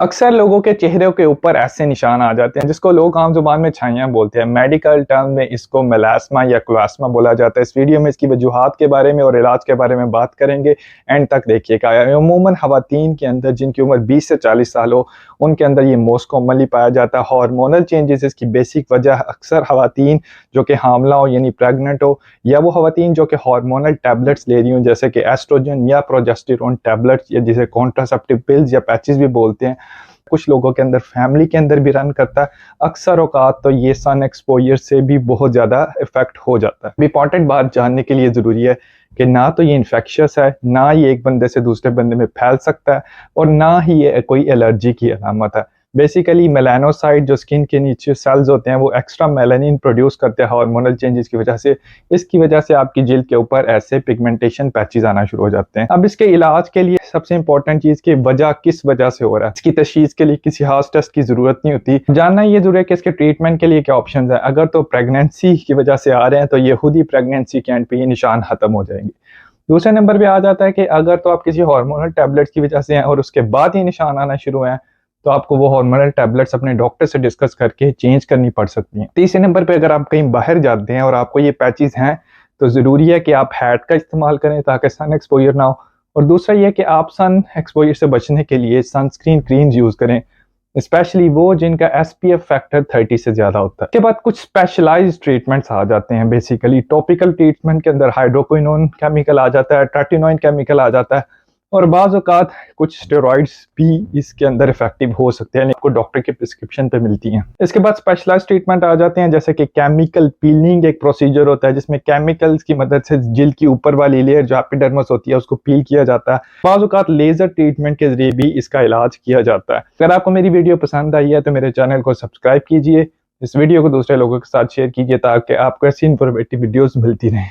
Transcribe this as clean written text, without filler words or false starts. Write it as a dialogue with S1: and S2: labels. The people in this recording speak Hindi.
S1: अक्सर लोगों के चेहरों के ऊपर ऐसे निशान आ जाते हैं जिसको लोग आम जुबान में छाइयाँ बोलते हैं। मेडिकल टर्म में इसको मेलास्मा या क्लास्मा बोला जाता है। इस वीडियो में इसकी वजूहात के बारे में और इलाज के बारे में बात करेंगे। एंड तक देखिएगा। अमूमन खवातीन के अंदर जिनकी उम्र 20 से 40 साल हो, उनके अंदर ये मोस्ट कॉमनली पाया जाता है। हार्मोनल चेंजेस इसकी बेसिक वजह अक्सर खवातीन जो कि हामला हो यानी प्रेगनेंट हो, या वो खवातीन जो कि हार्मोनल टैबलेट्स ले रही हों जैसे कि एस्ट्रोजन या प्रोजेस्टेरोन टैबलेट्स, या जिसे कॉन्ट्रासेप्टिव पिल्स या पैचेस भी बोलते हैं, कुछ लोगों के अंदर फैमिली के अंदर भी रन करता है। अक्सर औकात तो ये सन एक्सपोजर से भी बहुत ज़्यादा इफेक्ट हो जाता है। इंपॉर्टेंट बात जानने के लिए ज़रूरी है कि ना तो ये इन्फेक्शियस है, ना ये एक बंदे से दूसरे बंदे में फैल सकता है, और ना ही ये कोई एलर्जी की अलामत है। बेसिकली मेलानोसाइट जो स्किन के नीचे सेल्स होते हैं वो एक्स्ट्रा मेलानिन प्रोड्यूस करते हैं हार्मोनल चेंजेस की वजह से। इसकी वजह से आपकी जिल्द के ऊपर ऐसे पिगमेंटेशन पैचेस आना शुरू हो जाते हैं। अब इसके इलाज के लिए सबसे इंपॉर्टेंट चीज़ की वजह किस वजह से हो रहा है, इसकी तशखीस के लिए किसी खास टेस्ट की जरूरत नहीं होती। जानना ये जरूरी है कि इसके ट्रीटमेंट के लिए क्या ऑप्शन है। अगर तो प्रेगनेंसी की वजह से आ रहे हैं तो ये खुद ही प्रेगनेंसी के एंड पे ये निशान खत्म हो जाएंगे। दूसरे नंबर पे आ जाता है कि अगर तो आप किसी हार्मोनल टैबलेट्स की वजह से हैं और उसके बाद ही निशान आना शुरू हैं, तो आपको वो हार्मोनल टैबलेट्स अपने डॉक्टर से डिस्कस करके चेंज करनी पड़ सकती हैं। तीसरे नंबर पे अगर आप कहीं बाहर जाते हैं और आपको ये पैचेस हैं, तो ज़रूरी है कि आप हैट का इस्तेमाल करें ताकि सन एक्सपोजर ना हो। और दूसरा ये कि आप सन एक्सपोजर से बचने के लिए सनस्क्रीन क्रीम्स यूज़ करें, स्पेशली वो जिनका SPF फैक्टर 30 से ज़्यादा होता है। इसके बाद कुछ स्पेशलाइज्ड ट्रीटमेंट्स आ जाते हैं। बेसिकली टॉपिकल ट्रीटमेंट के अंदर हाइड्रोक्विनोन केमिकल आ जाता है, ट्रेटिनोइन केमिकल आ जाता है, और बाज़ औक़ात कुछ स्टेरॉइड्स भी इसके अंदर इफेक्टिव हो सकते हैं, आपको डॉक्टर के प्रिस्क्रिप्शन पे मिलती हैं। इसके बाद स्पेशलाइज्ड ट्रीटमेंट आ जाते हैं जैसे कि केमिकल पीलिंग एक प्रोसीजर होता है जिसमें केमिकल्स की मदद से जिल्द की ऊपर वाली लेयर जो एपिडर्मिस होती है उसको पील किया जाता है। बाज़ औक़ात लेजर ट्रीटमेंट के जरिए भी इसका इलाज किया जाता है। अगर आपको मेरी वीडियो पसंद आई है तो मेरे चैनल को सब्सक्राइब कीजिए, इस वीडियो को दूसरे लोगों के साथ शेयर कीजिए ताकि आपको ऐसी इंफॉर्मेटिव वीडियोस मिलती रहें।